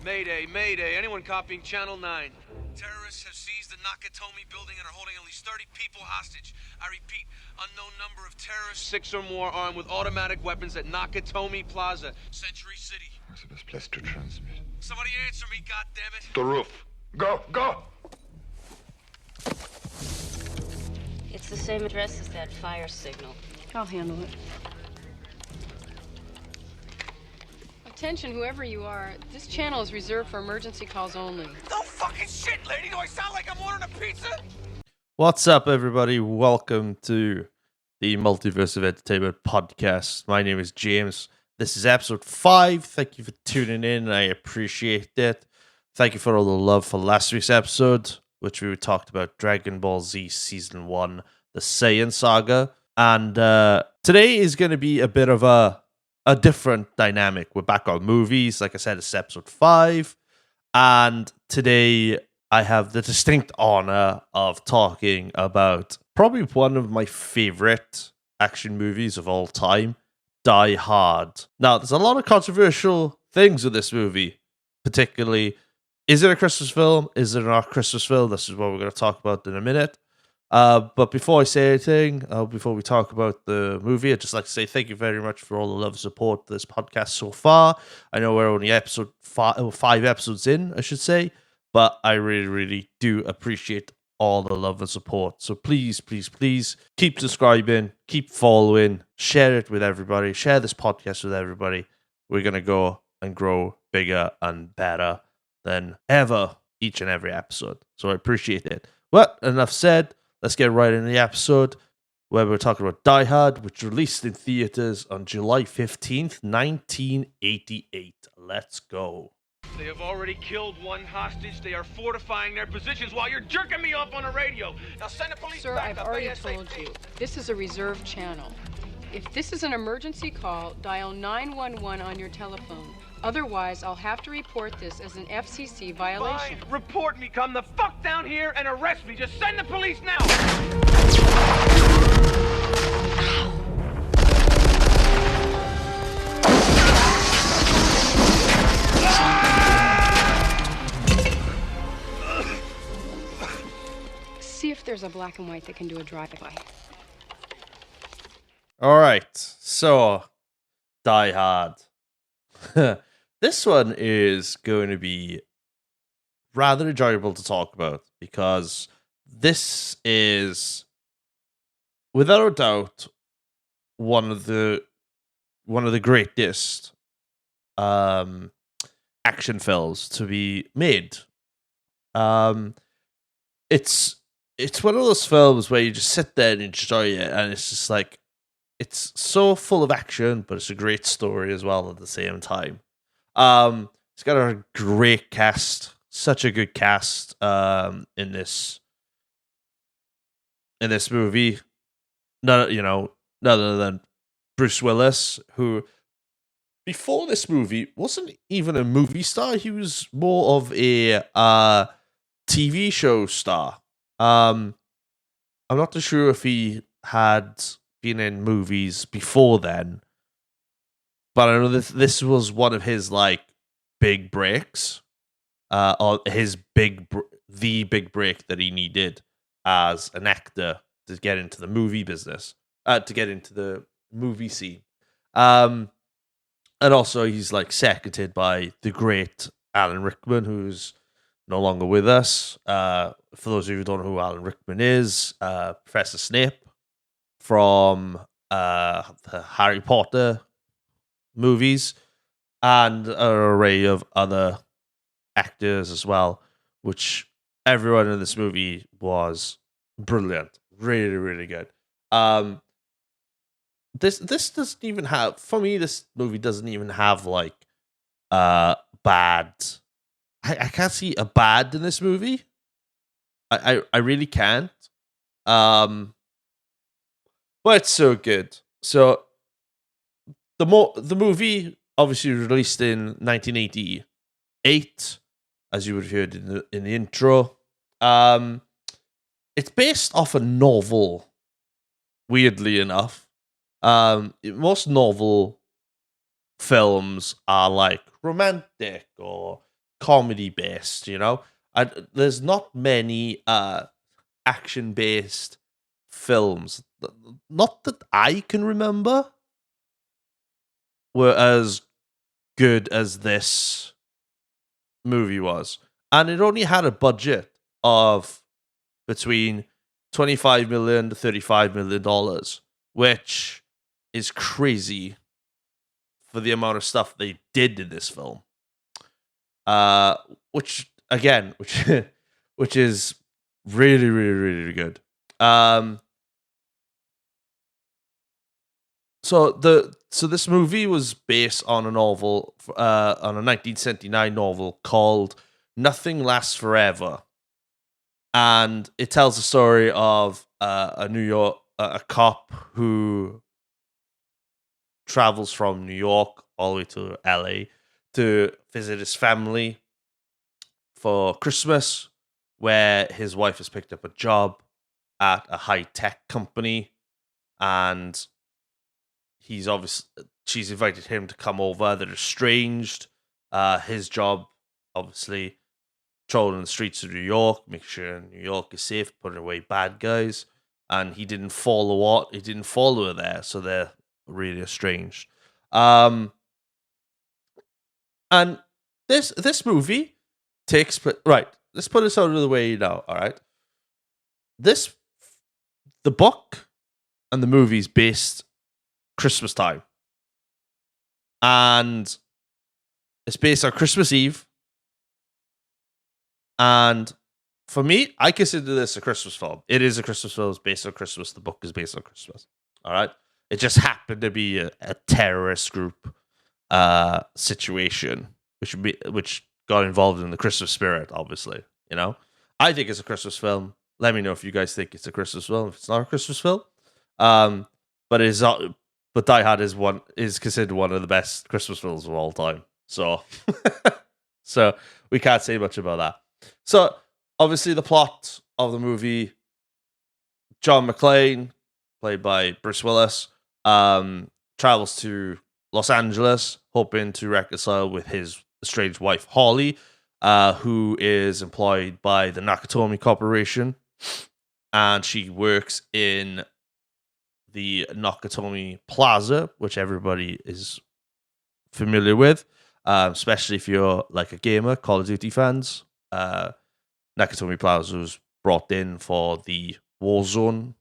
Mayday, mayday. Anyone copying Channel 9? Terrorists have seized the Nakatomi building and are holding at least 30 people hostage. I repeat, unknown number of terrorists, 6 or more, armed with automatic weapons at Nakatomi Plaza, Century City. What's the best place to transmit? Somebody answer me, goddammit. The roof. Go, go! It's the same address as that fire signal. I'll handle it. Attention, whoever you are, this channel is reserved for emergency calls only. No fucking shit, lady! Do I sound like I'm ordering a pizza? What's up, everybody? Welcome to the Multiverse of Entertainment podcast. My name is James. This is episode 5. Thank you for tuning in. I appreciate it. Thank you for all the love for last week's episode, which we talked about Dragon Ball Z Season 1, the Saiyan Saga. And today is going to be a bit of a different dynamic. We're back on movies. Like I said, it's episode 5. And today I have the distinct honor of talking about probably one of my favorite action movies of all time, Die Hard. Now, there's a lot of controversial things with this movie, particularly, is it a Christmas film? Is it not a Christmas film? This is what we're going to talk about in a minute. But before I say anything, before we talk about the movie, I'd just like to say thank you very much for all the love and support for this podcast so far. I know we're only episode 5 episodes in, I should say, but I really, really do appreciate all the love and support. So please, please, please keep subscribing, keep following, share it with everybody, share this podcast with everybody. We're going to go and grow bigger and better than ever each and every episode. So I appreciate it. But enough said. Let's get right into the episode where we're talking about Die Hard, which released in theaters on July 15th, 1988. Let's go. They have already killed one hostage. They are fortifying their positions while you're jerking me off on the radio. Now send the police Sir, back I've up already ASAP. told you, this is a reserved channel. If this is an emergency call, dial 911 on your telephone. Otherwise, I'll have to report this as an FCC violation. Fine, report me. Come the fuck down here and arrest me. Just send the police now. See if there's a black and white that can do a drive-by. All right, so Die Hard. This one is going to be rather enjoyable to talk about because this is, without a doubt, one of the greatest action films to be made. It's one of those films where you just sit there and enjoy it, and it's just like, it's so full of action, but it's a great story as well at the same time. It's got a great cast, such a good cast in this movie. None other than Bruce Willis, who before this movie wasn't even a movie star. He was more of a TV show star. I'm not too sure if he had been in movies before then, but I know this was one of his like big breaks, or his the big break that he needed as an actor to get into the movie business, to get into the movie scene. And also he's like seconded by the great Alan Rickman, who's no longer with us. For those of you who don't know who Alan Rickman is, Professor Snape from the Harry Potter movies, and an array of other actors as well, which everyone in this movie was brilliant. Really, really good. This doesn't even have, for me, this movie doesn't even have like bad. I can't see a bad in this movie. I really can't. But it's so good. So the movie obviously released in 1988, as you would have heard in the intro. It's based off a novel, weirdly enough. Most novel films are like romantic or comedy based, you know. There's not many action based films, not that I can remember, were as good as this movie was. And it only had a budget of between $25 million to $35 million, which is crazy for the amount of stuff they did in this film. Which again, which is really, really, really good. So this movie was based on a novel, on a 1979 novel called "Nothing Lasts Forever," and it tells the story of a cop who travels from New York all the way to LA to visit his family for Christmas, where his wife has picked up a job at a high-tech company, and she's invited him to come over. They're estranged. His job, obviously, patrolling the streets of New York, make sure New York is safe, putting away bad guys. And he didn't follow her there, so they're really estranged. And this movie takes right. Let's put this out of the way now. All right, the book and the movie's based Christmas time, and it's based on Christmas Eve. And for me, I consider this a Christmas film. It is a Christmas film. It's based on Christmas. The book is based on Christmas. All right. It just happened to be a terrorist group situation, which got involved in the Christmas spirit. Obviously, you know. I think it's a Christmas film. Let me know if you guys think it's a Christmas film. If it's not a Christmas film, but it's not. But Die Hard is considered one of the best Christmas films of all time. So, so we can't say much about that. So, obviously, the plot of the movie: John McClane, played by Bruce Willis, travels to Los Angeles, hoping to reconcile with his estranged wife Holly, who is employed by the Nakatomi Corporation, and she works in the Nakatomi Plaza, which everybody is familiar with, especially if you're like a gamer, Call of Duty fans. Nakatomi Plaza was brought in for the Warzone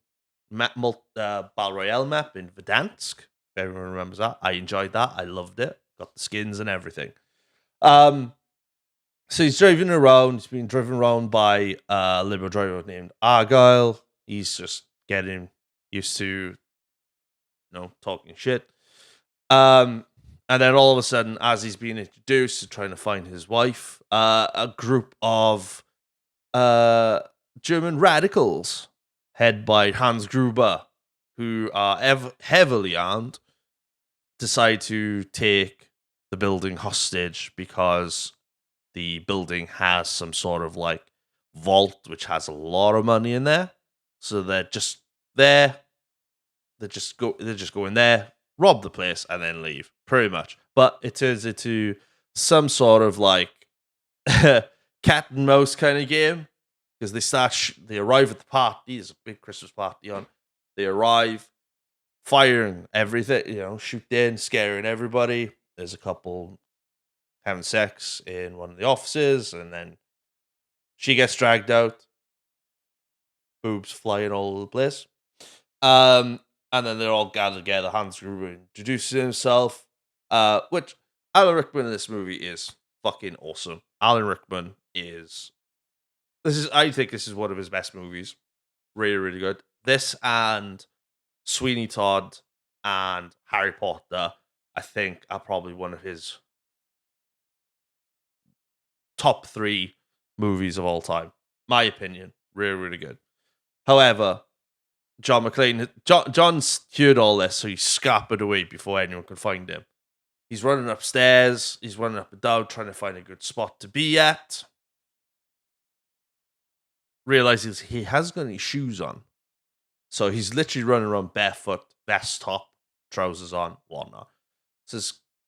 Battle Royale map in Verdansk. If everyone remembers that, I enjoyed that. I loved it. Got the skins and everything. So he's driving around. He's being driven around by a limo driver named Argyle. He's just getting used to, talking shit. And then all of a sudden, as he's being introduced to trying to find his wife, a group of German radicals, head by Hans Gruber, who are heavily armed, decide to take the building hostage because the building has some sort of like vault which has a lot of money in there. So they're just there. They just go in there, rob the place, and then leave, pretty much. But it turns into some sort of like cat and mouse kind of game, because they arrive at the party. There's a big Christmas party on. They arrive, firing everything, shooting, scaring everybody. There's a couple having sex in one of the offices, and then she gets dragged out. Boobs flying all over the place. And then they're all gathered together. Hans Gruber introduces himself, which Alan Rickman in this movie is fucking awesome. Alan Rickman I think this is one of his best movies. Really, really good. This and Sweeney Todd and Harry Potter, I think, are probably one of his top 3 movies of all time. My opinion. Really, really good. However, John McClane, John's heard all this, so he scampered away before anyone could find him. He's running upstairs. He's running up and down, trying to find a good spot to be at. Realizes he hasn't got any shoes on. So he's literally running around barefoot, vest top, trousers on, whatnot. So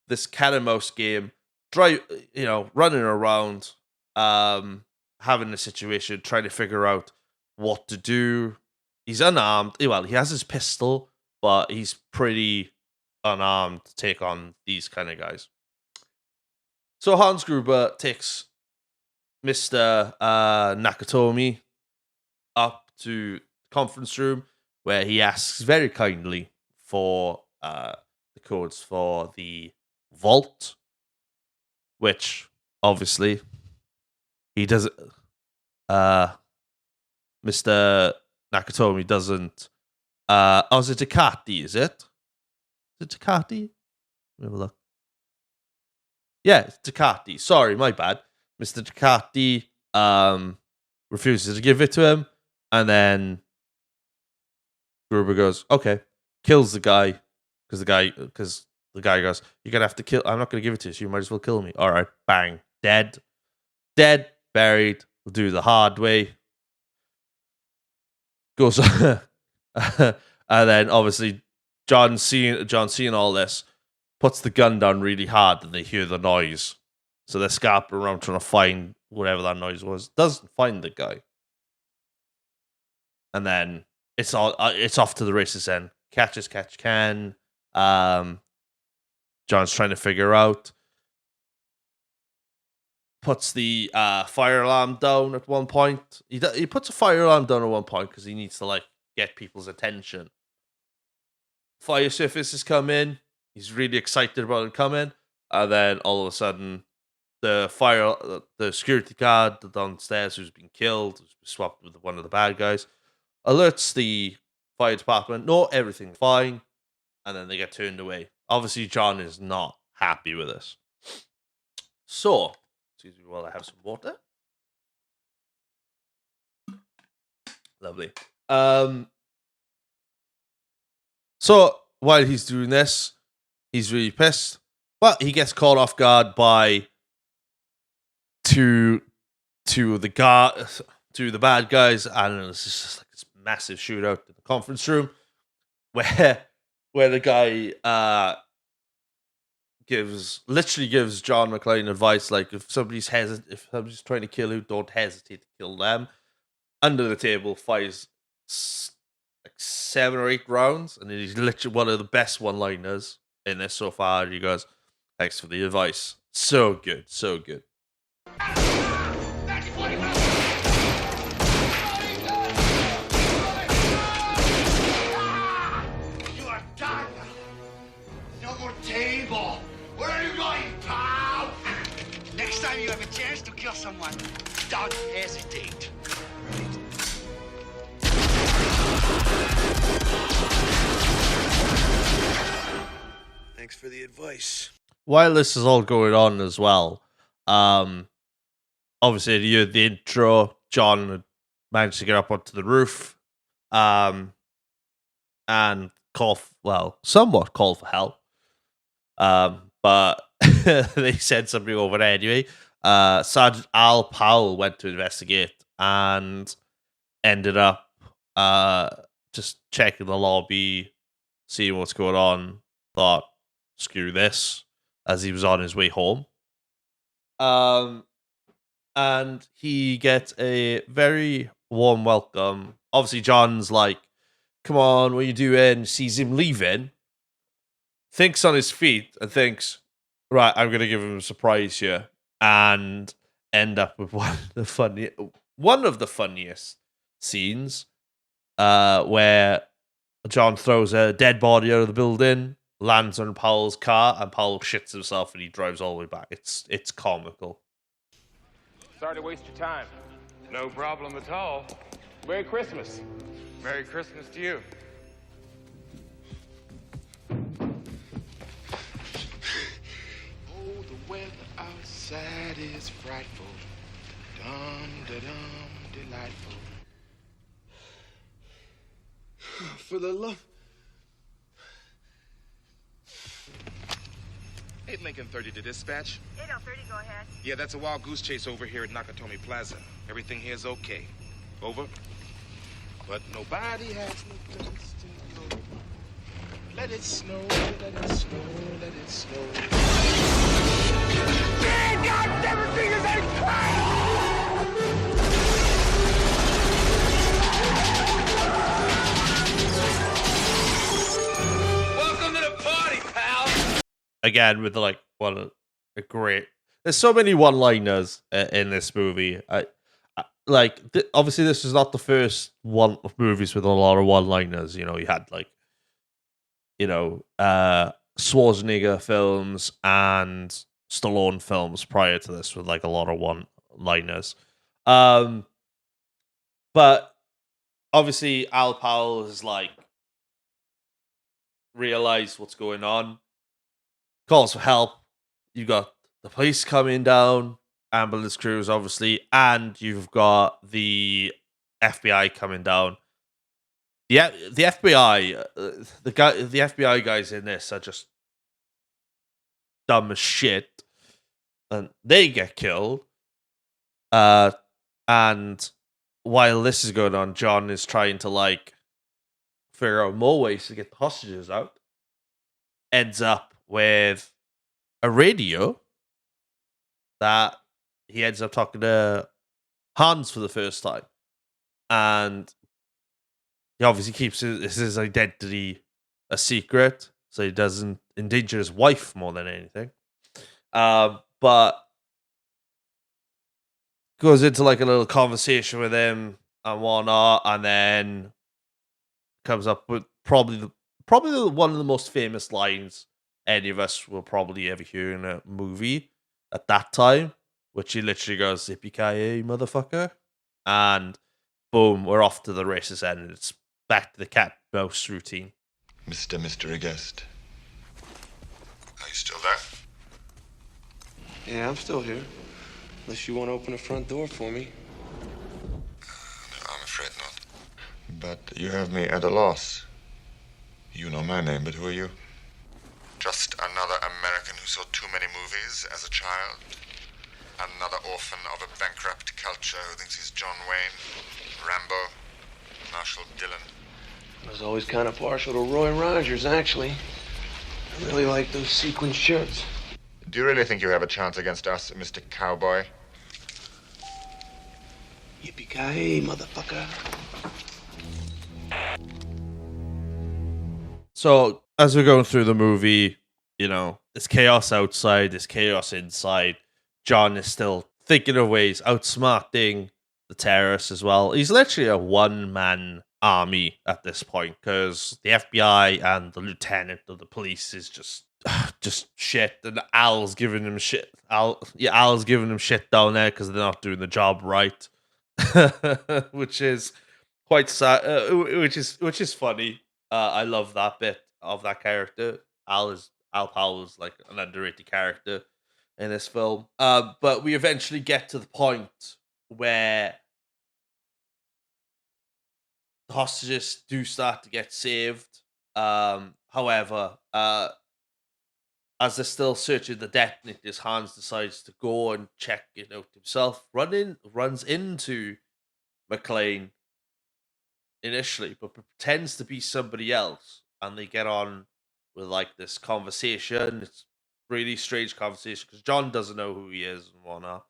this cat and mouse game running around, having a situation, trying to figure out what to do. He's unarmed. Well, he has his pistol, but he's pretty unarmed to take on these kind of guys. So Hans Gruber takes Mr. Nakatomi up to the conference room where he asks very kindly for the codes for the vault, which obviously he doesn't. Mr. Nakatomi doesn't. Is it Takati? Is it? Is it Takati? Let me have a look. Yeah, it's Takati. Sorry, my bad. Mr. Takati refuses to give it to him, and then Gruber goes, "Okay," kills the guy because the guy goes, "You're gonna have to kill. I'm not gonna give it to you. So you might as well kill me." All right, bang, dead, buried. We'll do the hard way. Goes, and then obviously John seeing all this, puts the gun down really hard, and they hear the noise. So they're scarping around trying to find whatever that noise was. Doesn't find the guy, and then it's off to the races. Then catch as catch can. John's trying to figure out. Puts the fire alarm down at one point. He puts a fire alarm down at one point because he needs to get people's attention. Fire surfaces come in. He's really excited about it coming, and then all of a sudden, the security guard downstairs who's been killed, who's been swapped with one of the bad guys, alerts the fire department. No, everything's fine, and then they get turned away. Obviously, John is not happy with this. So, excuse me while I have some water. Lovely. So while he's doing this, he's really pissed, but he gets caught off guard by two of the bad guys. I don't know. It's just like this massive shootout in the conference room where the guy gives John McClane advice like if somebody's trying to kill you, don't hesitate to kill them. Under the table, fires like 7 or 8 rounds, and he's literally one of the best one-liners in this so far. He goes, "Thanks for the advice." So good, so good. You are done. No more table. Where are you going, pal? Next time you have a chance to kill someone, don't hesitate. Thanks for the advice. While this is all going on as well, obviously you heard the intro. John had managed to get up onto the roof, and somewhat call for help. But they said something over there anyway. Sergeant Al Powell went to investigate and ended up just checking the lobby, seeing what's going on. Thought, screw this, as he was on his way home. And he gets a very warm welcome. Obviously, John's like, "Come on, what are you doing?" Sees him leaving, thinks on his feet, and thinks, "Right, I'm going to give him a surprise here," and end up with one of the funniest scenes, where John throws a dead body out of the building, lands on Powell's car, and Powell shits himself, and he drives all the way back. It's comical. Sorry to waste your time. No problem at all. Merry Christmas. Merry Christmas to you. Oh, the weather outside is frightful. Dum-da-dum, delightful. For the love... 8 Lincoln 30 to dispatch. 8030, go ahead. Yeah, that's a wild goose chase over here at Nakatomi Plaza. Everything here's okay. Over. But nobody has no place to go. Let it snow, let it snow, let it snow. Welcome to the party, pal. Again, with like a great. There's so many one-liners in this movie. Obviously this is not the first one of movies with a lot of one-liners. You know, you had like, Schwarzenegger films and Stallone films prior to this with like a lot of one-liners. But obviously Al Powell has like realized what's going on, calls for help. You got the police coming down, ambulance crews obviously, and you've got the FBI coming down. The FBI, the FBI guys in this are just dumb as shit, and they get killed. And while this is going on, John is trying to like figure out more ways to get the hostages out. Ends up with a radio that he ends up talking to Hans for the first time, and he obviously keeps his identity a secret, so he doesn't endanger his wife more than anything. But goes into like a little conversation with him and whatnot, and then comes up with probably one of the most famous lines any of us will probably ever hear in a movie at that time, which he literally goes, "Yippie-Kai-Yey, motherfucker," and boom, we're off to the races end, and it's back to the cat mouse routine. Mr. Mystery Guest. Are you still there? Yeah, I'm still here. Unless you want to open the front door for me. I'm afraid not. But you have me at a loss. You know my name, but who are you? Just another American who saw too many movies as a child? Another orphan of a bankrupt culture who thinks he's John Wayne, Rambo, Marshall Dillon? I was always kind of partial to Roy Rogers, actually. I really like those sequin shirts. Do you really think you have a chance against us, Mr. Cowboy? Yippee-Ki-Yey, motherfucker. So, as we're going through the movie, there's chaos outside, there's chaos inside. John is still thinking of ways, outsmarting the terrorists as well. He's literally a one-man army at this point, because the FBI and the lieutenant of the police is just shit, and Al's giving him shit. Al's giving him shit down there because they're not doing the job right, which is quite sad. Which is funny. I love that bit of that character. Al Powell is like an underrated character in this film. But we eventually get to the point where the hostages do start to get saved. However, as they're still searching the detonators, Hans decides to go and check it out himself. Runs into McClane initially, but pretends to be somebody else, and they get on with like this conversation. It's really strange conversation because John doesn't know who he is and whatnot.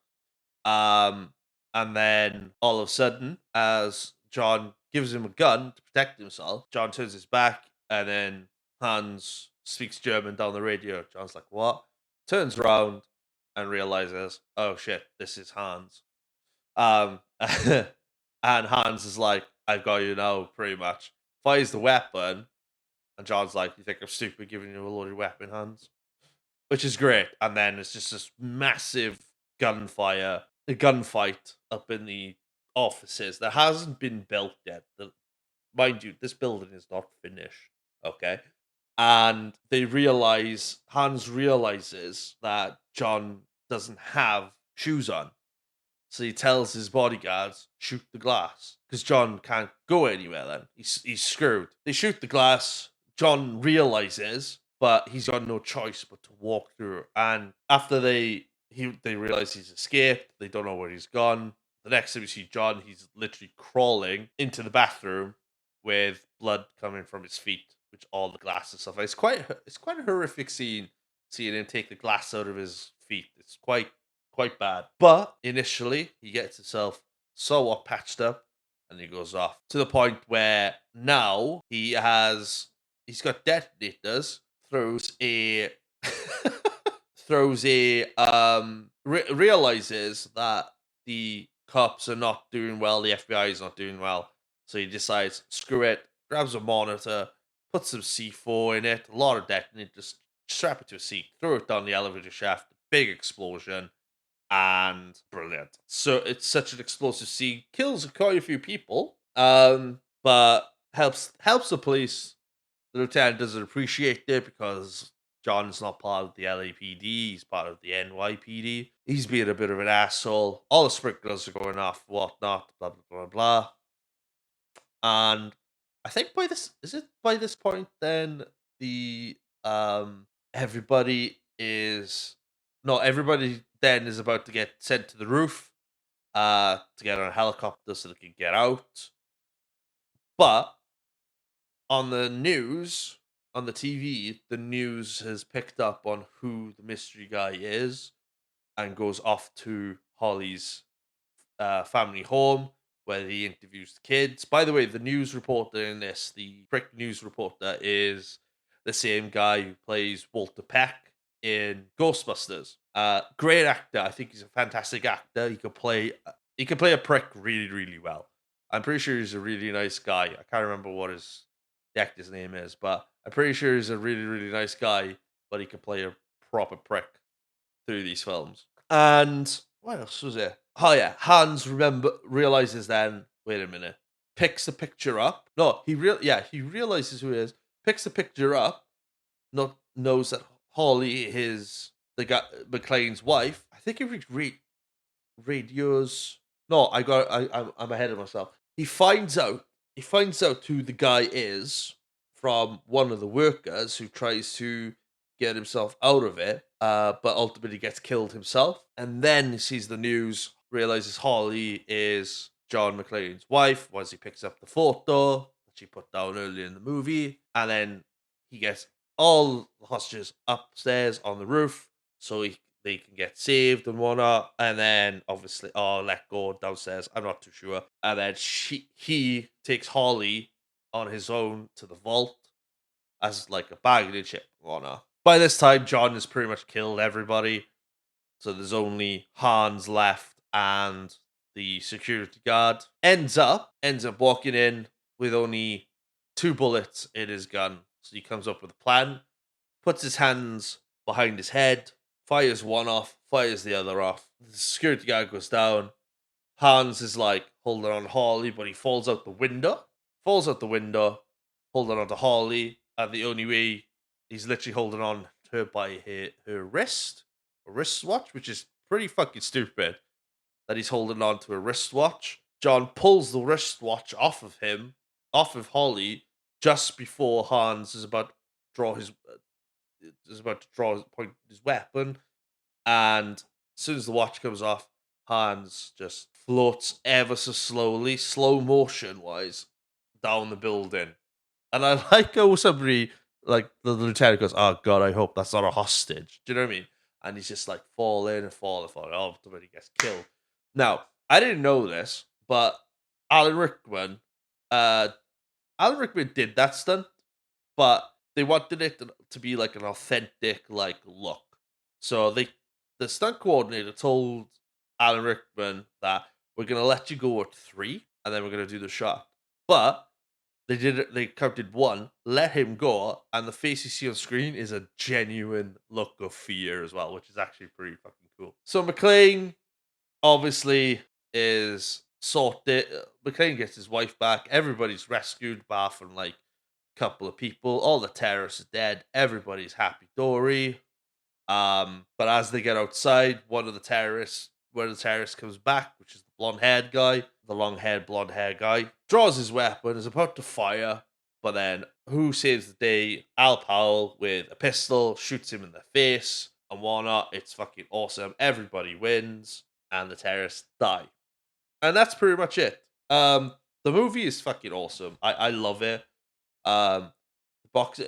And then all of a sudden, as John gives him a gun to protect himself, John turns his back, and then Hans speaks German down the radio. John's like, "What?" Turns around and realizes, "Oh shit, this is Hans." And Hans is like, "I've got you now," pretty much. Fires the weapon, and John's like, "You think I'm stupid giving you a loaded weapon, Hans?" Which is great. And then it's just this massive gunfight up in the offices that hasn't been built yet. Mind you, this building is not finished. Okay. And Hans realizes that John doesn't have shoes on. So he tells his bodyguards, shoot the glass. Because John can't go anywhere then. He's screwed. They shoot the glass. John realizes, but he's got no choice but to walk through. And after they realize he's escaped, they don't know where he's gone. The next time we see John, he's literally crawling into the bathroom with blood coming from his feet, which all the glass and stuff. It's quite a horrific scene, seeing him take the glass out of his feet. It's quite bad. But initially, he gets himself somewhat patched up, and he goes off to the point where now he's got detonators, realizes that the cops are not doing well, the FBI is not doing well, so he decides, screw it, grabs a monitor, puts some C4 in it, a lot of detonators, strap it to a seat, throw it down the elevator shaft, big explosion, and brilliant. So it's such an explosive scene, kills quite a few people, but helps the police. The lieutenant doesn't appreciate it because John's not part of the LAPD, he's part of the NYPD. He's being a bit of an asshole. All the sprinklers are going off, whatnot, blah, blah, blah, blah. And I think by this point then everybody then is about to get sent to the roof to get on a helicopter so they can get out. But on the news, on the TV, the news has picked up on who the mystery guy is and goes off to Holly's family home where he interviews the kids. By the way, the news reporter in this, the prick news reporter, is the same guy who plays Walter Peck in Ghostbusters. Great actor. I think he's a fantastic actor. He could play a prick really, really well. I'm pretty sure he's a really nice guy. I can't remember what the actor's name is, but I'm pretty sure he's a really, really nice guy, but he could play a proper prick through these films. And what else was it? Oh yeah, Hans realizes then, wait a minute, picks the picture up. No, he realizes who it is, picks the picture up, knows that Holly is the guy, McClane's wife. I think he radios. No, I'm ahead of myself. He finds out who the guy is from one of the workers who tries to get himself out of it, but ultimately gets killed himself. And then he sees the news, realizes Holly is John McClane's wife once he picks up the photo that she put down earlier in the movie. And then he gets all the hostages upstairs on the roof so they can get saved and whatnot, and then obviously let go downstairs. I'm not too sure. And then he takes Holly on his own to the vault as like a bargaining chip and whatnot. By this time, John has pretty much killed everybody, so there's only Hans left and the security guard. Ends up walking in with only 2 bullets in his gun. So he comes up with a plan, puts his hands behind his head, fires one off, fires the other off. The security guard goes down. Hans is like holding on to Holly, but he falls out the window, holding on to Holly, and the only way he's literally holding on to her by her wristwatch, which is pretty fucking stupid that he's holding on to a wristwatch. John pulls the wristwatch off of Holly, just before Hans is about to point his weapon, and as soon as the watch comes off, Hans just floats ever so slowly, slow motion wise, down the building. And I like how somebody, like the lieutenant, goes, "Oh God, I hope that's not a hostage." Do you know what I mean? And he's just like falling. Oh, somebody gets killed. Now, I didn't know this, but Alan Rickman did that stunt, but they wanted it to be like an authentic like look. So the stunt coordinator told Alan Rickman that we're gonna let you go at 3, and then we're gonna do the shot. But they did it. They counted 1, let him go, and the face you see on screen is a genuine look of fear as well, which is actually pretty fucking cool. So McClane obviously is sorted. McClane gets his wife back. Everybody's rescued, apart from like a couple of people. All the terrorists are dead. Everybody's happy dory. But as they get outside, one of the terrorists comes back, which is the blonde-haired guy, the long-haired blonde-haired guy, draws his weapon, is about to fire, but then who saves the day? Al Powell with a pistol, shoots him in the face and whatnot. It's fucking awesome. Everybody wins, and the terrorists die. And that's pretty much it. The movie is fucking awesome. I love it. Box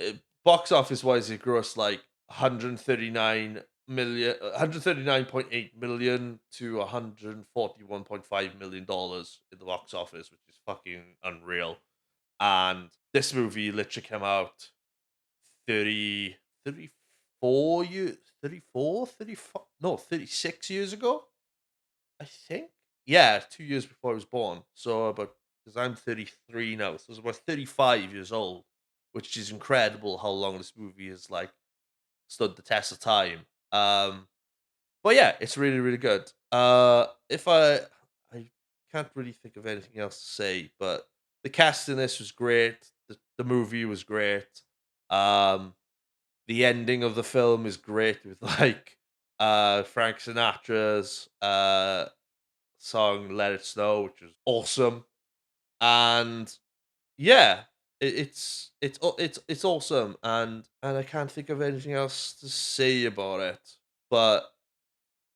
office wise, it grossed like $139 139.8 million to 141.5 million dollars in the box office, which is fucking unreal. And this movie literally came out 30, 34 years, 34, 35, no, 36 years ago, I think. Yeah, 2 years before I was born. So about, because I'm 33 now, so I was about 35 years old, which is incredible how long this movie has like stood the test of time. But yeah, it's really, really good. If I can't really think of anything else to say, but the cast in this was great. The movie was great. Um, the ending of the film is great with like Frank Sinatra's song "Let It Snow," which was awesome. And yeah, it's awesome, and I can't think of anything else to say about it. But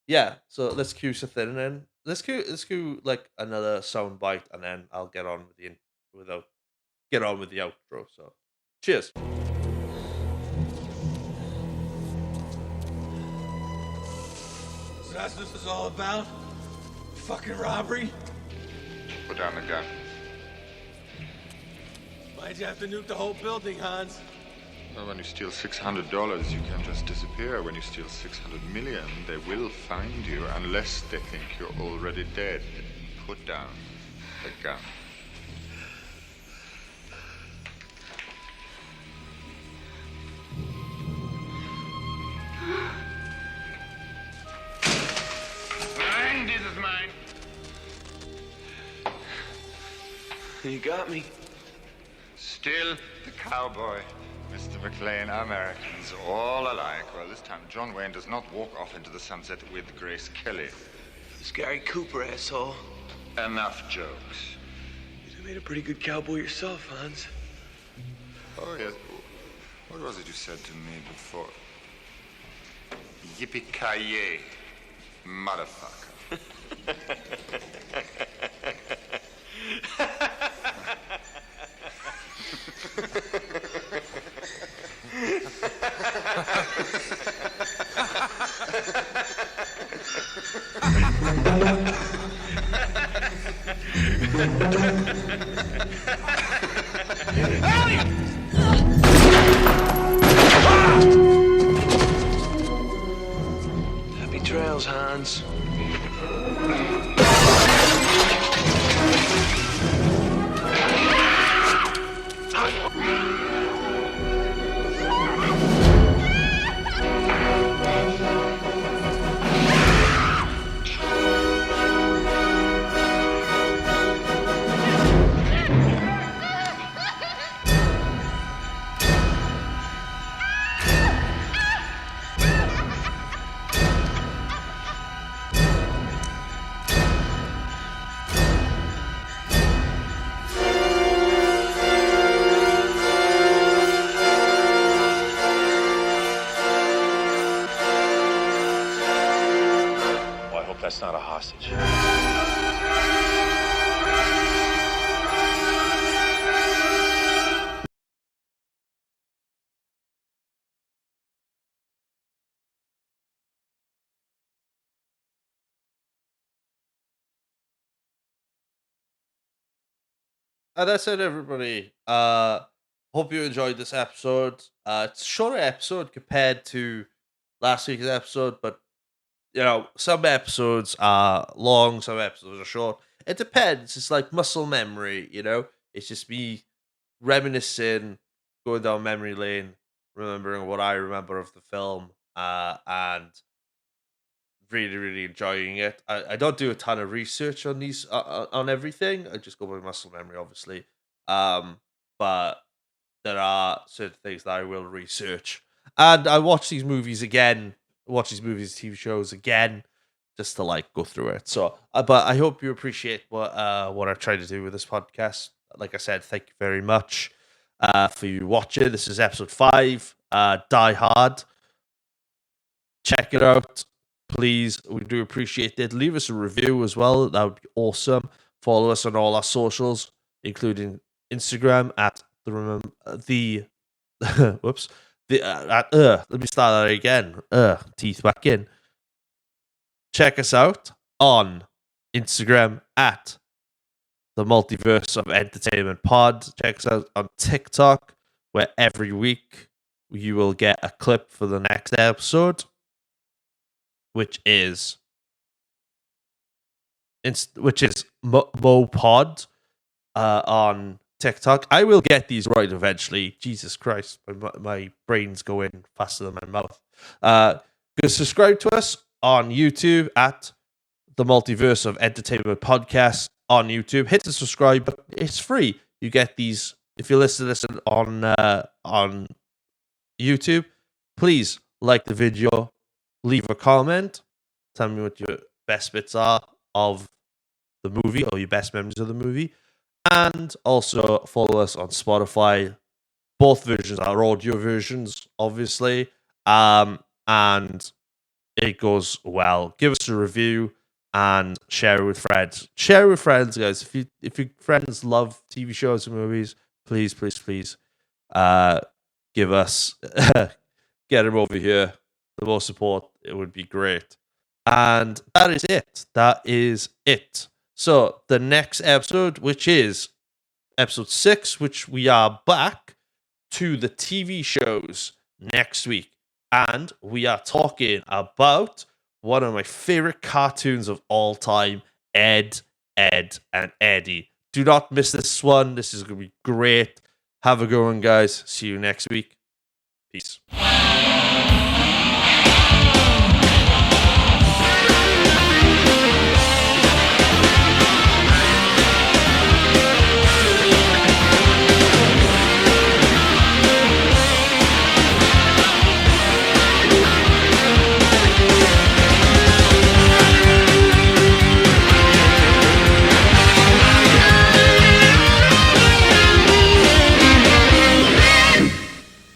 yeah, so let's cue something, and then let's cue like another sound bite, and then I'll get on with without get on with the outro. So, cheers. So that's what this is all about? Fucking robbery? Put down the gun. Why'd you have to nuke the whole building, Hans? Well, when you steal $600, you can just disappear. When you steal 600 million, they will find you unless they think you're already dead. Put down the gun. Mine, this is mine. You got me. Still the cowboy. Mr. McLean, Americans, all alike. Well, this time John Wayne does not walk off into the sunset with Grace Kelly. It's Gary Cooper, asshole. Enough jokes. You made a pretty good cowboy yourself, Hans. Oh, yes. What was it you said to me before? Yippie-Kai-Yey, motherfucker. Happy trails, Hans. Well, I hope that's not a hostage. And that's it, everybody. Hope you enjoyed this episode. It's a shorter episode compared to last week's episode, but you know, some episodes are long, some episodes are short. It depends. It's like muscle memory, you know? It's just me reminiscing, going down memory lane, remembering what I remember of the film, and really, really enjoying it. I don't do a ton of research on these on everything. I just go by muscle memory, obviously. But there are certain things that I will research, and I watch these movies again, watch these movies, TV shows again, just to like go through it. So, but I hope you appreciate what I've tried to do with this podcast. Like I said, thank you very much for you watching. This is episode 5. Die Hard. Check it out, please. We do appreciate it. Leave us a review as well. That would be awesome. Follow us on all our socials, including Instagram at the whoops, Let me start that again. Teeth back in. Check us out on Instagram at the Multiverse of Entertainment Pod. Check us out on TikTok, where every week you will get a clip for the next episode, which is MoPod on TikTok. I will get these right eventually. Jesus Christ, my brain's going faster than my mouth. Go subscribe to us on YouTube at the Multiverse of Entertainment Podcast on YouTube. Hit the subscribe button. It's free. You get these if you listen to this on YouTube. Please like the video, leave a comment, tell me what your best bits are of the movie or your best memories of the movie, and also follow us on Spotify. Both versions are audio versions, obviously, and it goes well. Give us a review and share it with friends. Share it with friends, guys. If your friends love TV shows and movies, please give us get them over here. The more support, it would be great. And that is it. That is it. So the next episode, which is episode 6, which we are back to the TV shows next week. And we are talking about one of my favorite cartoons of all time, Ed, Edd, and Eddy. Do not miss this one. This is going to be great. Have a good one, guys. See you next week. Peace.